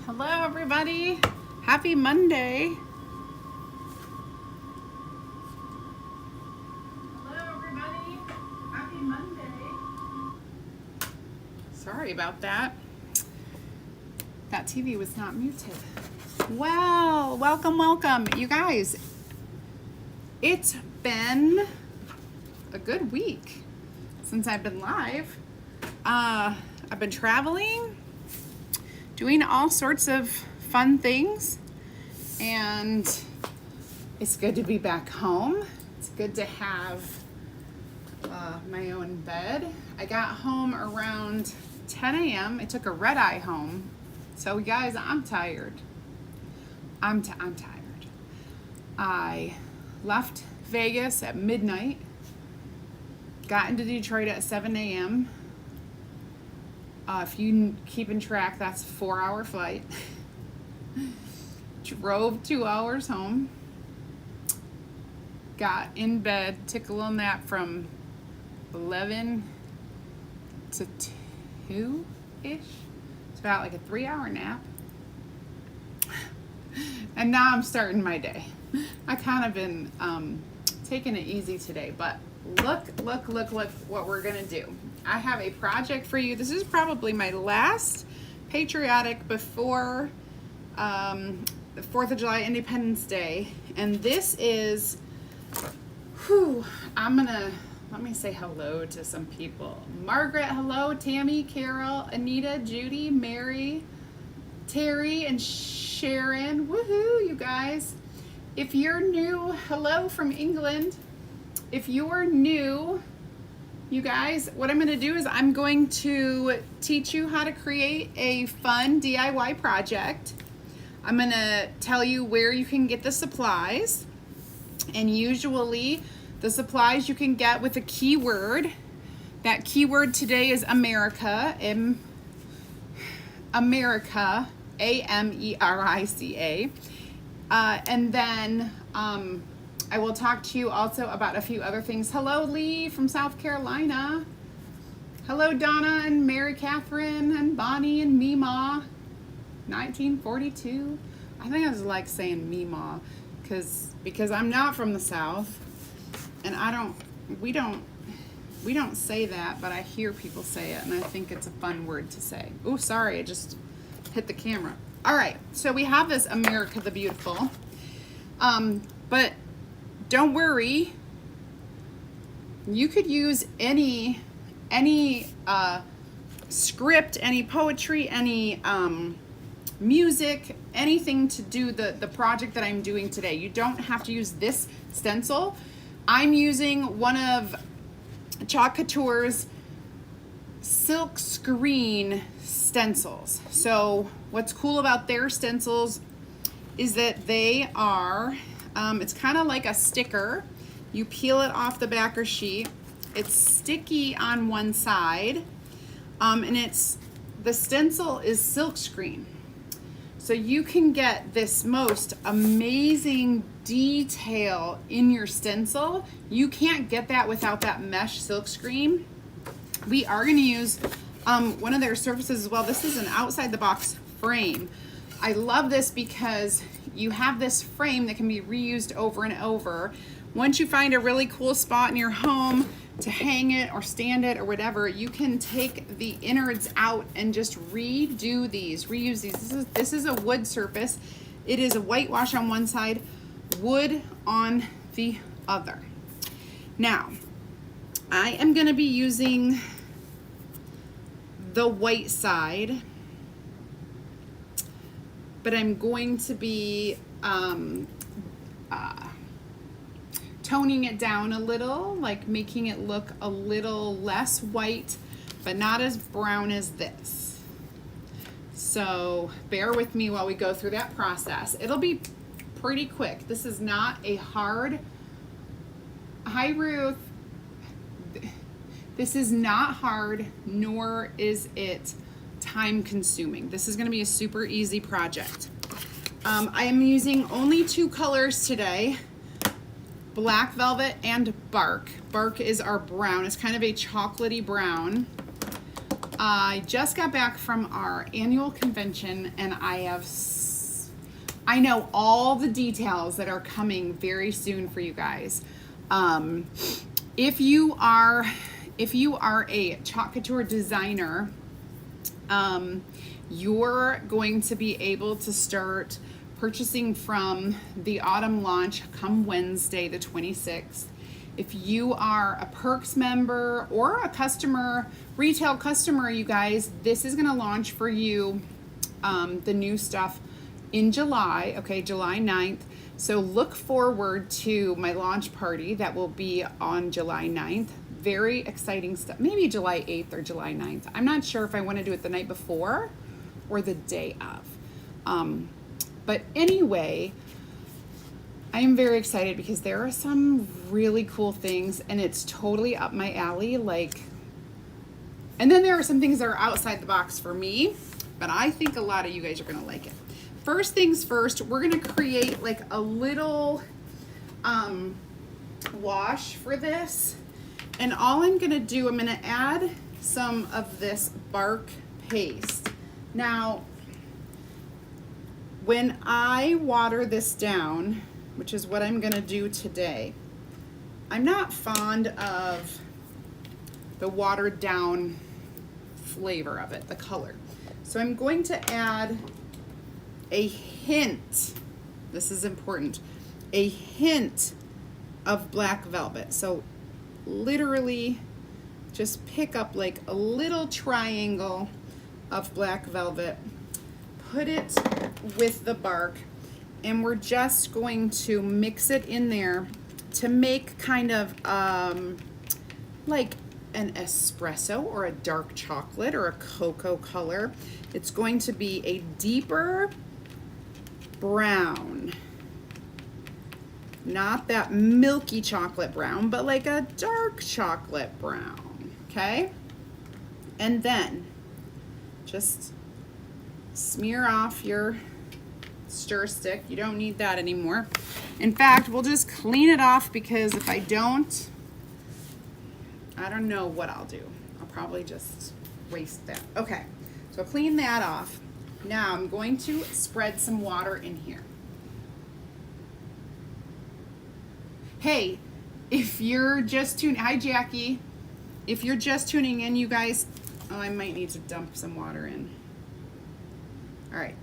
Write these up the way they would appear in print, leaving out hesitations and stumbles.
Hello everybody, happy Monday. Hello everybody, happy Monday. Sorry about that. That TV was not muted. Well, welcome. You guys, it's been a good week since I've been live. I've been traveling, doing all sorts of fun things, and it's good to be back home. It's good to have my own bed. I got home around 10 a.m. I took a red eye home. So guys, I'm tired. I'm tired. I left Vegas at midnight, got into Detroit at 7 a.m. If you keeping track, that's a 4-hour flight. Drove 2 hours home. Got in bed, took a little nap from 11 to 2-ish. It's about like a 3-hour nap. And now I'm starting my day. I kind of been taking it easy today, but look what we're gonna do. I have a project for you. This is probably my last patriotic before the 4th of July, Independence Day. And this is, let me say hello to some people. Margaret, hello. Tammy, Carol, Anita, Judy, Mary, Terry, and Sharon. Woohoo, you guys. If you're new, hello from England. If you're new, you guys, what I'm going to do is I'm going to teach you how to create a fun DIY project. I'm going to tell you where you can get the supplies. And usually the supplies you can get with a keyword. That keyword today is America. America, A-M-E-R-I-C-A. And then I will talk to you also about a few other things. Hello, Lee from South Carolina. Hello, Donna and Mary Catherine and Bonnie and Meemaw. 1942. I think I just like saying Meemaw because I'm not from the South, and we don't say that, but I hear people say it, and I think it's a fun word to say. Oh, sorry, I just hit the camera. All right, so we have this America the Beautiful, but don't worry, you could use any script, any poetry, any music, anything to do the project that I'm doing today. You don't have to use this stencil. I'm using one of Chalk Couture's silk screen stencils. So what's cool about their stencils is that they are, it's kind of like a sticker. You peel it off the backer sheet. It's sticky on one side, and the stencil is silk screen. So you can get this most amazing detail in your stencil. You can't get that without that mesh silk screen. We are going to use one of their surfaces as well. This is an outside the box frame. I love this because you have this frame that can be reused over and over. Once you find a really cool spot in your home to hang it or stand it or whatever, you can take the innards out and just reuse these. This is a wood surface. It is a whitewash on one side, wood on the other. Now, I am going to be using the white side, but I'm going to be toning it down a little, like making it look a little less white, but not as brown as this. So bear with me while we go through that process. It'll be pretty quick. This is not a hard, hi Ruth, this is not hard, nor is it time consuming. This is going to be a super easy project. I am using only 2 colors today, Black Velvet and Bark. Bark is our brown. It's kind of a chocolatey brown. I just got back from our annual convention, and I know all the details that are coming very soon for you guys. If you are a chalk couture designer, you're going to be able to start purchasing from the autumn launch come Wednesday the 26th. If you are a Perks member or a customer, retail customer, you guys, this is going to launch for you, the new stuff in July, okay, July 9th. So look forward to my launch party that will be on July 9th. Very exciting stuff. Maybe July 8th or July 9th. I'm not sure if I want to do it the night before or the day of. But anyway, I am very excited because there are some really cool things, and it's totally up my alley. And then there are some things that are outside the box for me, but I think a lot of you guys are going to like it. First things first, we're going to create like a little wash for this. And all I'm going to do, I'm going to add some of this bark paste. Now, when I water this down, which is what I'm going to do today, I'm not fond of the watered down flavor of it, the color. So I'm going to add a hint, this is important, a hint of black velvet. So literally just pick up like a little triangle of black velvet, put it with the bark, and we're just going to mix it in there to make kind of like an espresso or a dark chocolate or a cocoa color. It's going to be a deeper brown, not that milky chocolate brown, but like a dark chocolate brown, okay? And then just smear off your stir stick. You don't need that anymore. In fact, we'll just clean it off, because if I don't know what I'll do. I'll probably just waste that. Okay, so clean that off. Now I'm going to spread some water in here. Hey, if you're just hi Jackie. If you're just tuning in, you guys, oh, I might need to dump some water in. All right.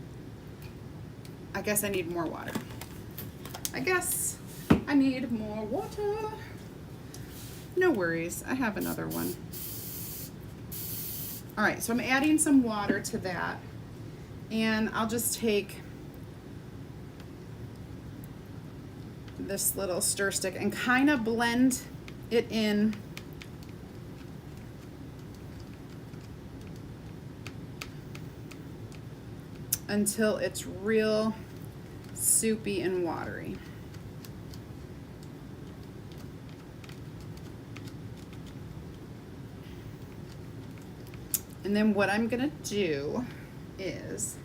I guess I need more water. I guess I need more water. No worries, I have another one. All right, so I'm adding some water to that, and I'll just take this little stir stick and kind of blend it in until it's real soupy and watery. And then what I'm gonna do is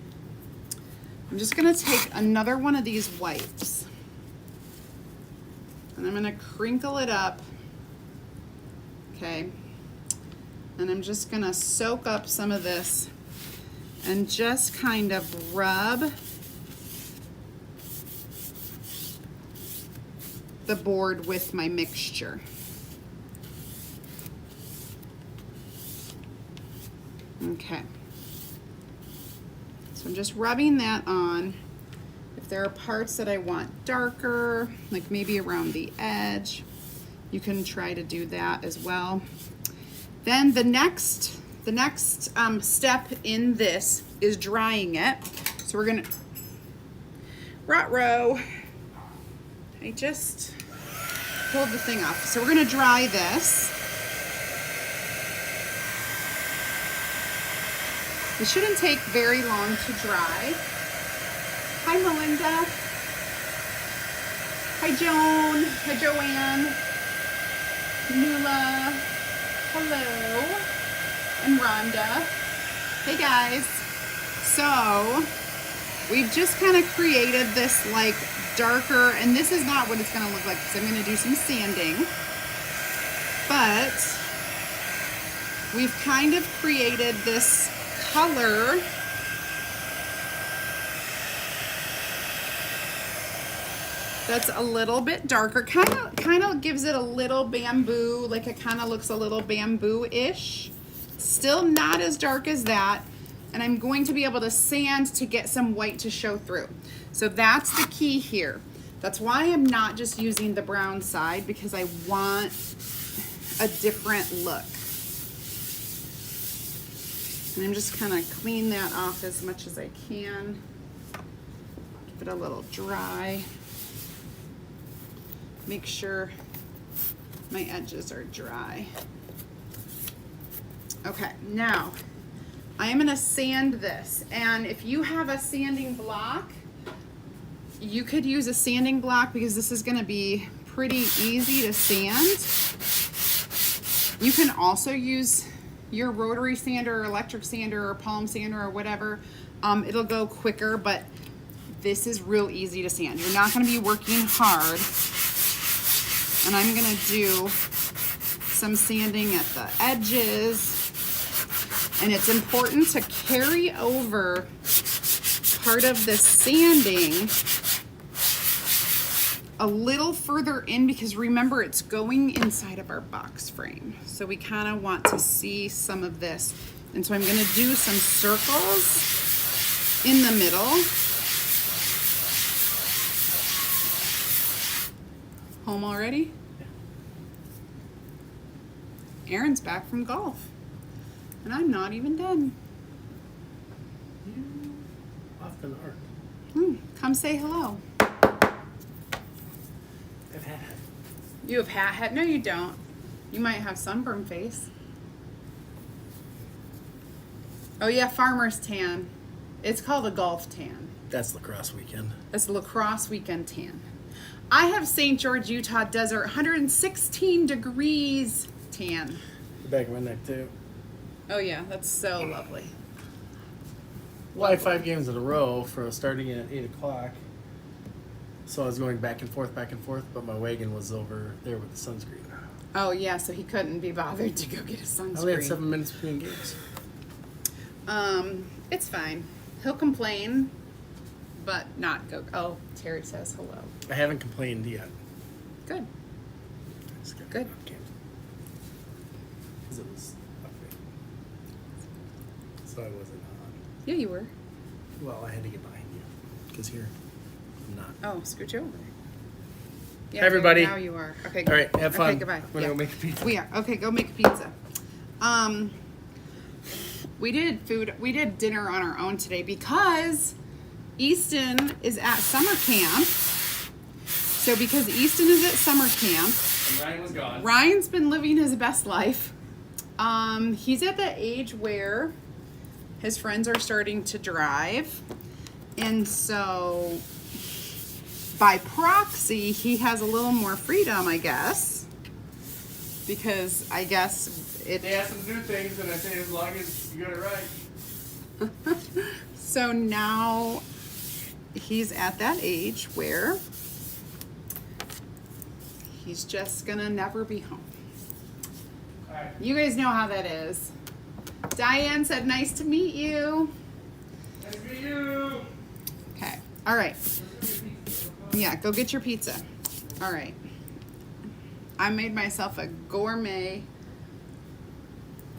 I'm just gonna take another one of these wipes, and I'm gonna crinkle it up, okay? And I'm just gonna soak up some of this and just kind of rub the board with my mixture. Okay, so I'm just rubbing that on. If there are parts that I want darker, like maybe around the edge, you can try to do that as well. Then the next step in this is drying it. So we're gonna, ruh-roh, I just pulled the thing off. So we're gonna dry this. It shouldn't take very long to dry. Hi, Melinda. Hi, Joan. Hi, Joanne. Nula. Hello. And Rhonda. Hey, guys. So, we've just kind of created this like darker, and this is not what it's going to look like because I'm going to do some sanding. But we've kind of created this color that's a little bit darker, kind of gives it a little bamboo, like it kind of looks a little bamboo-ish. Still not as dark as that, and I'm going to be able to sand to get some white to show through. So that's the key here. That's why I'm not just using the brown side, because I want a different look. And I'm just kind of clean that off as much as I can. Give it a little dry. Make sure my edges are dry. Okay, now I am gonna sand this, and if you have a sanding block, you could use a sanding block because this is gonna be pretty easy to sand. You can also use your rotary sander or electric sander or palm sander or whatever. It'll go quicker, but this is real easy to sand. You're not gonna be working hard. And I'm gonna do some sanding at the edges. And it's important to carry over part of the sanding a little further in, because remember, it's going inside of our box frame. So we kind of want to see some of this. And so I'm gonna do some circles in the middle. Home already? Yeah. Aaron's back from golf. And I'm not even done. You often aren't. Come say hello. I've had it. You have hat? No, you don't. You might have sunburn face. Oh yeah, farmer's tan. It's called a golf tan. That's lacrosse weekend. That's a lacrosse weekend tan. I have St. George, Utah desert, 116 degrees tan. The back of my neck too. Oh yeah, that's so lovely. Well, I had 5 games in a row for starting at 8 o'clock. So I was going back and forth, but my wagon was over there with the sunscreen. Oh yeah, so he couldn't be bothered to go get a sunscreen. I only had 7 minutes between games. It's fine. He'll complain, but not go. Oh, Terry says hello. I haven't complained yet. Good. Good. Because it was upbeat. So I wasn't on. Yeah, you were. Well, I had to get behind you. Because here, I'm not. Oh, scoot you over. Yeah, Hi, everybody. Now you are. Okay. All right, have fun. Okay, goodbye. I'm going to go make a pizza. We are. Okay, go make a pizza. We did dinner on our own today because Easton is at summer camp. So because Easton is at summer camp, And Ryan was gone. Ryan's been living his best life. He's at the age where his friends are starting to drive. And so by proxy, he has a little more freedom, I guess. Because I guess They ask him to do things, and I say as long as you got it right. So now he's at that age where he's just gonna never be home. All right. You guys know how that is. Diane said, nice to meet you. Nice to meet you. Okay, all right. Yeah, go get your pizza. All right. I made myself a gourmet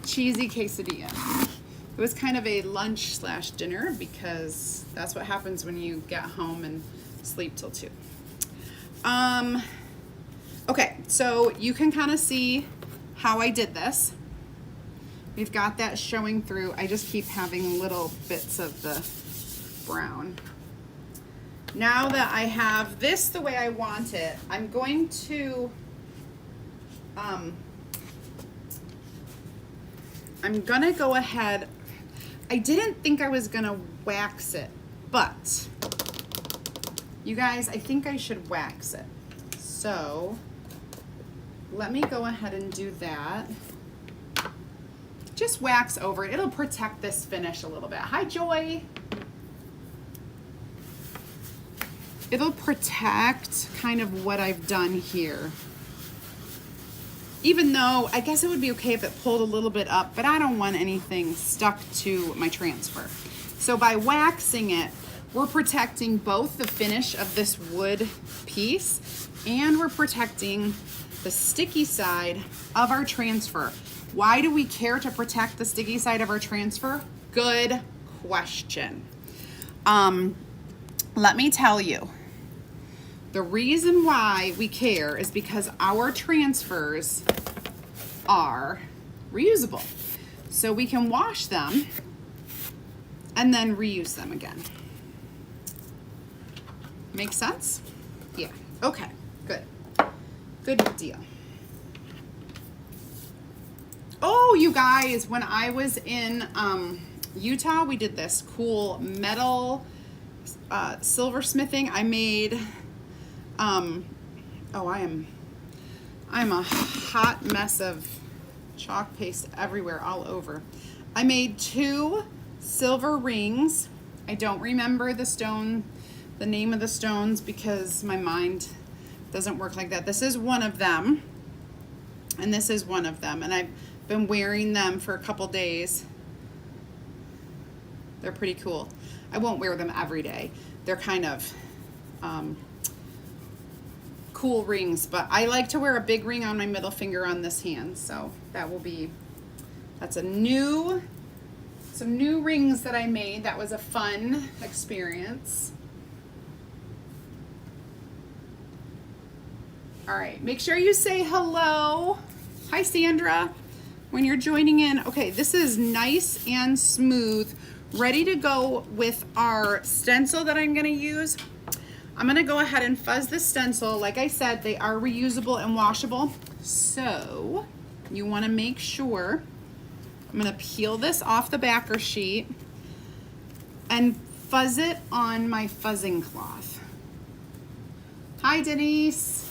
cheesy quesadilla. It was kind of a lunch/dinner because that's what happens when you get home and sleep till 2. Okay, so you can kind of see how I did this. We've got that showing through. I just keep having little bits of the brown. Now that I have this the way I want it, I'm going to I'm gonna go ahead. I didn't think I was gonna wax it, but you guys, I think I should wax it. So let me go ahead and do that. Just wax over it. It'll protect this finish a little bit. Hi, Joy. It'll protect kind of what I've done here. even though I guess it would be okay if it pulled a little bit up, but I don't want anything stuck to my transfer. So by waxing it, we're protecting both the finish of this wood piece and we're protecting the sticky side of our transfer. Why do we care to protect the sticky side of our transfer? Good question. Let me tell you. The reason why we care is because our transfers are reusable. So we can wash them and then reuse them again. Make sense? Yeah. Okay. Good. Good deal. Oh, you guys, when I was in Utah, we did this cool metal silversmithing. I made I'm a hot mess of chalk paste everywhere, all over. I made 2 silver rings. I don't remember the name of the stones because my mind doesn't work like that. This is one of them, and this is one of them, and I've been wearing them for a couple days. They're pretty cool. I won't wear them every day. They're kind of cool rings, but I like to wear a big ring on my middle finger on this hand, so that's some new rings that I made. That was a fun experience. All right, make sure you say hello. Hi, Sandra, when you're joining in. Okay, this is nice and smooth, ready to go with our stencil that I'm gonna use. I'm gonna go ahead and fuzz this stencil. Like I said, they are reusable and washable. So you wanna make sure, I'm gonna peel this off the backer sheet and fuzz it on my fuzzing cloth. Hi, Denise.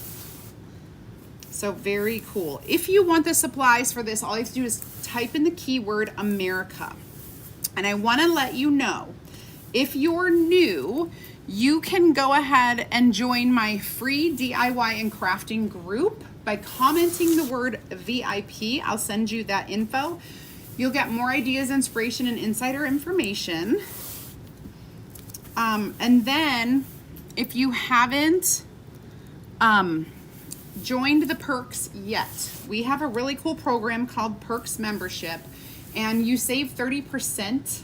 So very cool. If you want the supplies for this, all you have to do is type in the keyword America. And I wanna let you know, if you're new, you can go ahead and join my free DIY and crafting group by commenting the word VIP. I'll send you that info. You'll get more ideas, inspiration, and insider information. And then if you haven't joined the perks yet, we have a really cool program called Perks Membership, and you save 30%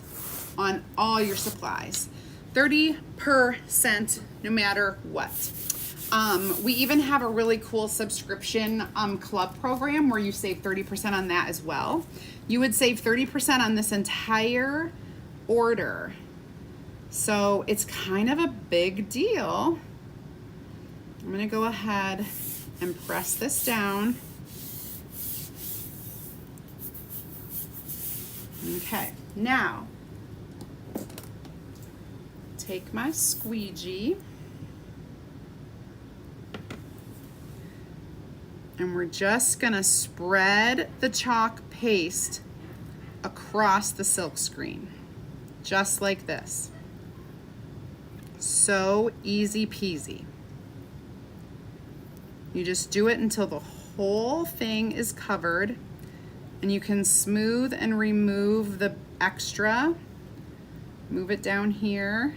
on all your supplies. 30% no matter what. We even have a really cool subscription club program where you save 30% on that as well. You would save 30% on this entire order. So it's kind of a big deal. I'm gonna go ahead and press this down. Okay, now take my squeegee and we're just gonna spread the chalk paste across the silk screen, just like this. So easy peasy. You just do it until the whole thing is covered, and you can smooth and remove the extra. Move it down here.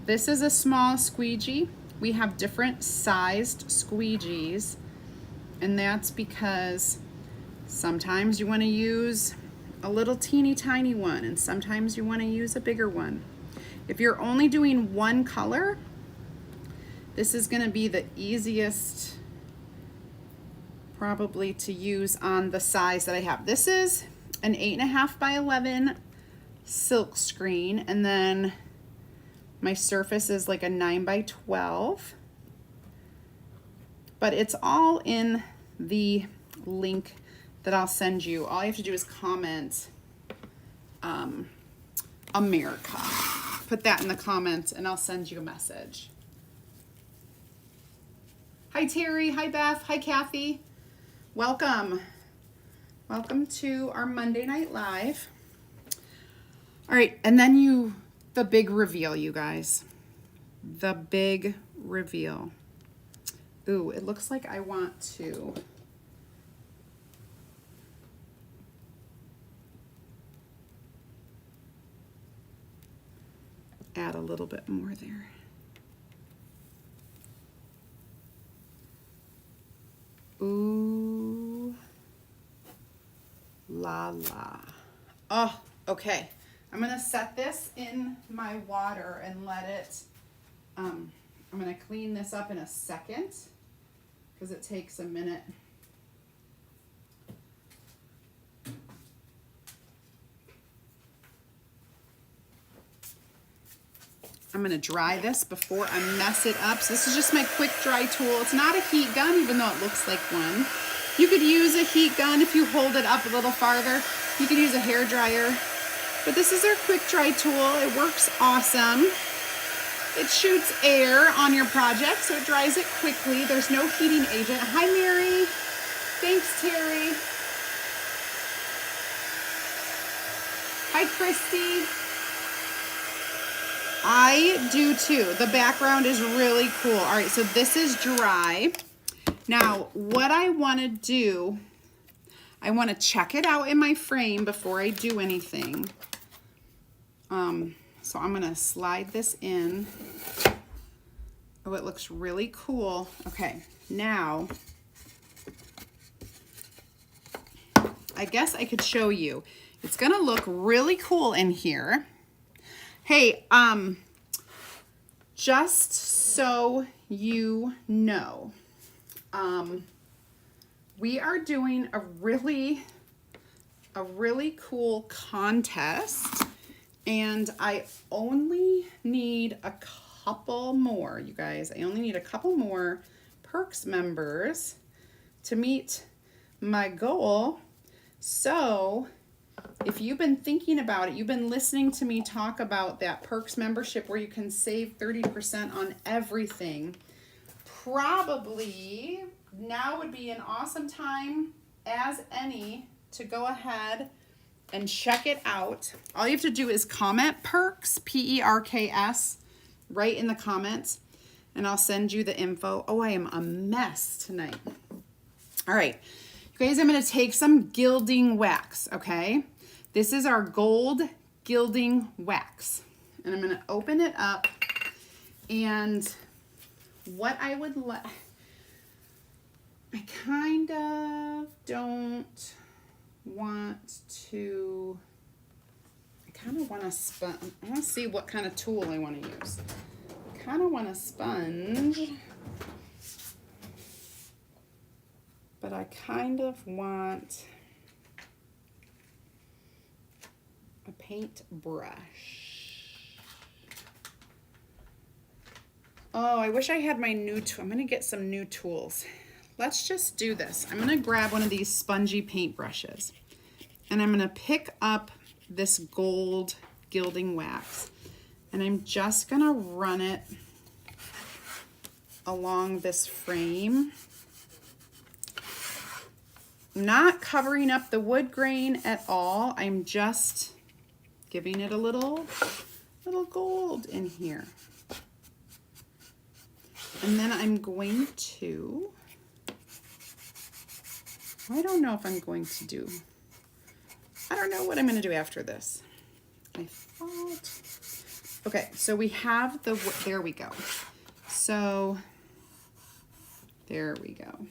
This is a small squeegee. We have different sized squeegees, and that's because sometimes you want to use a little teeny tiny one, and sometimes you want to use a bigger one. If you're only doing one color, this is going to be the easiest probably to use on the size that I have. This is an 8.5 by 11 silk screen, and then my surface is like a 9 by 12, but it's all in the link that I'll send you. All you have to do is comment America. Put that in the comments and I'll send you a message. Hi Terry, hi Beth, hi Kathy. Welcome. Welcome to our Monday Night Live. All right, and then the big reveal, you guys. The big reveal. Ooh, it looks like I want to add a little bit more there. Ooh la la. Oh, okay. I'm gonna set this in my water and let it, I'm gonna clean this up in a second because it takes a minute. I'm gonna dry this before I mess it up. So this is just my quick dry tool. It's not a heat gun, even though it looks like one. You could use a heat gun if you hold it up a little farther. You could use a hair dryer. But this is our quick dry tool. It works awesome. It shoots air on your project, so it dries it quickly. There's no heating agent. Hi, Mary. Thanks, Terry. Hi, Christy. I do too. The background is really cool. All right, so this is dry. Now, what I want to do, I want to check it out in my frame before I do anything. So I'm going to slide this in. Oh, it looks really cool. Okay, now, I guess I could show you. It's going to look really cool in here. Hey, just so you know, we are doing a really cool contest, and I only need a couple more, you guys. I only need a couple more Perks members to meet my goal. So if you've been thinking about it, you've been listening to me talk about that Perks membership where you can save 30% on everything, probably now would be an awesome time as any to go ahead and check it out. All you have to do is comment Perks, P-E-R-K-S, right in the comments, and I'll send you the info. Oh, I am a mess tonight. All right, you guys, I'm going to take some gilding wax, okay? This is our gold gilding wax, and I'm going to open it up, and what I would like, I kind of don't want to, I kind of want to sponge. I want to see what kind of tool I want to use. I kind of want a sponge, but I kind of want a paint brush. Oh, I wish I had my new tool. I'm going to get some new tools. Let's just do this. I'm going to grab one of these spongy paint brushes, and I'm going to pick up this gold gilding wax, and I'm just going to run it along this frame. I'm not covering up the wood grain at all. I'm just giving it a little gold in here. And then I'm going to, I don't know if I'm going to do, I don't know what I'm going to do after this. I thought, okay, so we have the, there we go. So there we go.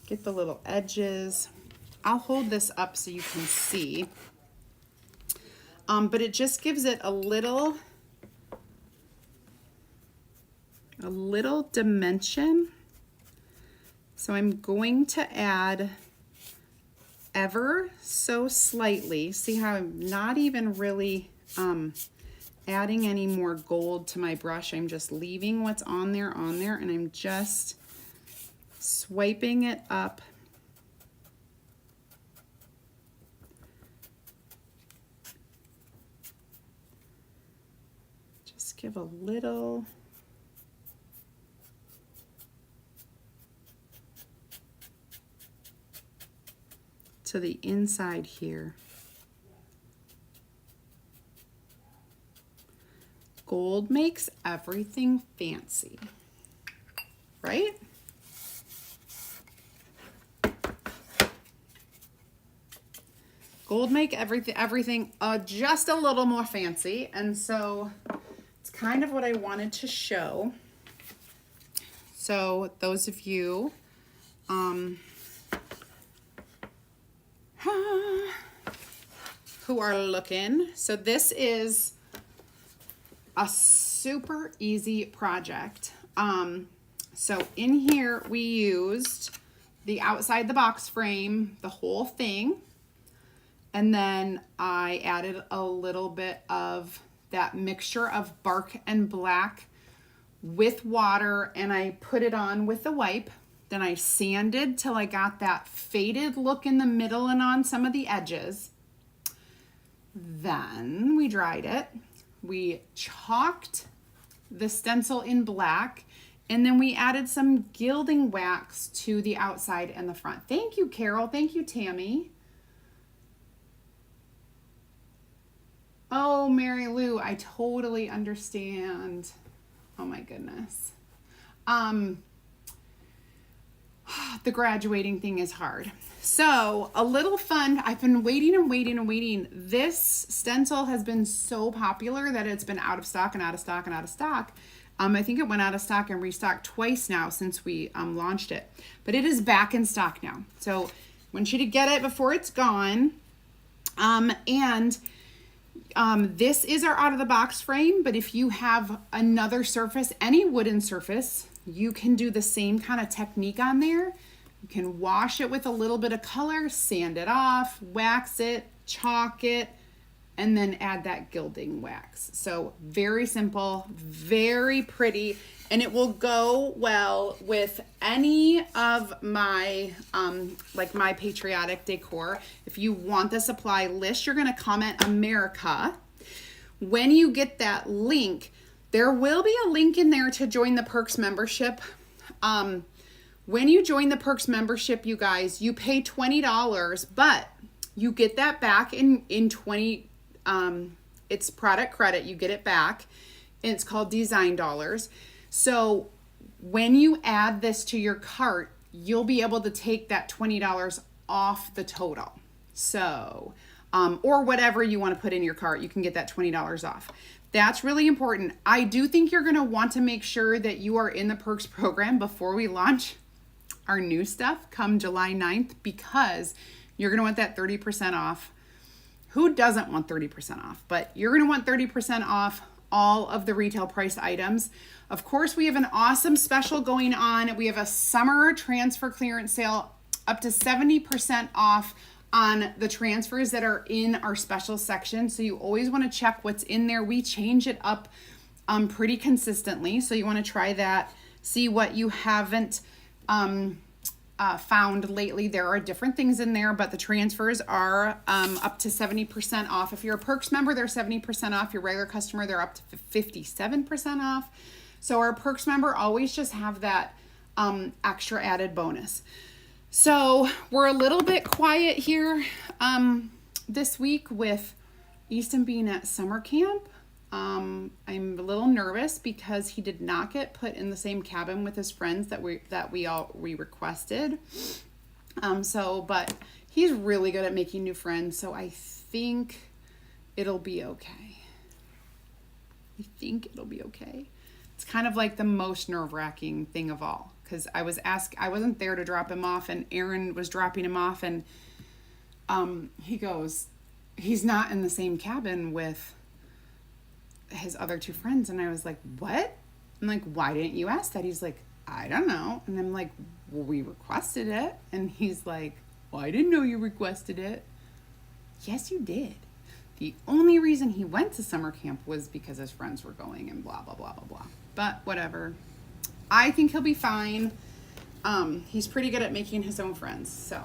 Get the little edges. I'll hold this up so you can see. But it just gives it a little dimension. So I'm going to add ever so slightly. See how I'm not even really adding any more gold to my brush. I'm just leaving what's on there, and I'm just swiping it up. Just give a little. To the inside here. Gold makes everything fancy, right? Gold make everything just a little more fancy, and so it's kind of what I wanted to show. So those of you who are looking, so this is a super easy project. So in here we used the outside the box frame, the whole thing. And then I added a little bit of that mixture of bark and black with water, and I put it on with a wipe. Then I sanded till I got that faded look in the middle and on some of the edges. Then we dried it. We chalked the stencil in black, and then we added some gilding wax to the outside and the front. Thank you, Carol. Thank you, Tammy. Oh, Mary Lou, I totally understand. Oh my goodness. The graduating thing is hard. So a little fun. I've been waiting and waiting and waiting. This stencil has been so popular that it's been out of stock and out of stock and out of stock. I think it went out of stock and restocked twice now since we launched it, but it is back in stock now. So I want you to get it before it's gone. This is our out of the box frame, but if you have another surface, any wooden surface, you can do the same kind of technique on there. You can wash it with a little bit of color, sand it off, wax it, chalk it, and then add that gilding wax. So very simple, very pretty, and it will go well with any of my, like my patriotic decor. If you want the supply list, you're gonna comment America. When you get that link, there will be a link in there to join the Perks membership. When you join the Perks membership, you guys, you pay $20, but you get that back in 20, it's product credit, you get it back, and it's called Design Dollars. So when you add this to your cart, you'll be able to take that $20 off the total. So, or whatever you want to put in your cart, you can get that $20 off. That's really important. I do think you're going to want to make sure that you are in the Perks program before we launch our new stuff come July 9th, because you're going to want that 30% off. Who doesn't want 30% off? But you're going to want 30% off all of the retail price items. Of course, we have an awesome special going on. We have a summer transfer clearance sale up to 70% off on the transfers that are in our special section. So you always want to check what's in there. We change it up pretty consistently. So you want to try that, see what you haven't found lately. There are different things in there, but the transfers are up to 70% off. If you're a Perks member, they're 70% off. Your regular customer, they're up to 57% off. So our Perks member always just have that extra added bonus. So we're a little bit quiet here this week with Easton being at summer camp. I'm a little nervous because he did not get put in the same cabin with his friends that we requested. But he's really good at making new friends, so I think it'll be okay. It's kind of like the most nerve-wracking thing of all, because I wasn't there to drop him off, and Aaron was dropping him off, and he goes, he's not in the same cabin with his other two friends. And I was like, what? I'm like, why didn't you ask that? He's like, I don't know. And I'm like, well, we requested it. And he's like, well, I didn't know you requested it. Yes, you did. The only reason he went to summer camp was because his friends were going and blah, blah, blah, blah, blah. But whatever. I think he'll be fine. He's pretty good at making his own friends. So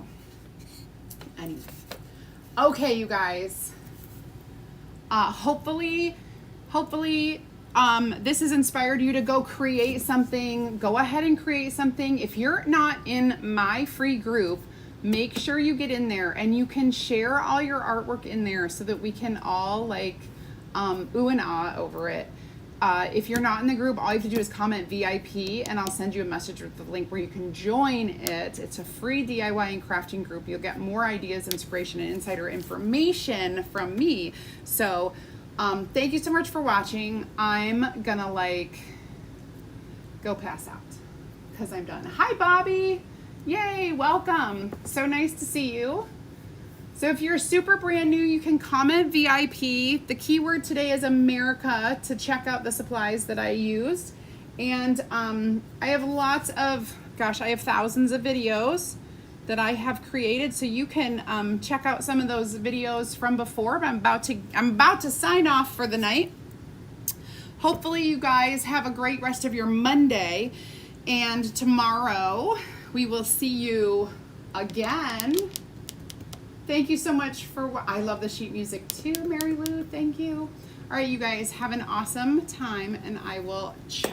anyway. Okay, you guys. Hopefully, this has inspired you to go create something. Go ahead and create something. If you're not in my free group, make sure you get in there, and you can share all your artwork in there so that we can all ooh and ah over it. If you're not in the group, all you have to do is comment VIP and I'll send you a message with the link where you can join it. It's a free DIY and crafting group. You'll get more ideas, inspiration, and insider information from me. So thank you so much for watching. I'm gonna go pass out because I'm done. Hi, Bobby. Yay, welcome. So nice to see you. So if you're super brand new, you can comment VIP. The keyword today is America to check out the supplies that I used. And I have I have thousands of videos that I have created. So you can check out some of those videos from before. But I'm about to sign off for the night. Hopefully you guys have a great rest of your Monday. And tomorrow we will see you again. Thank you so much I love the sheet music too, Mary Lou. Thank you. All right, you guys have an awesome time and I will chat.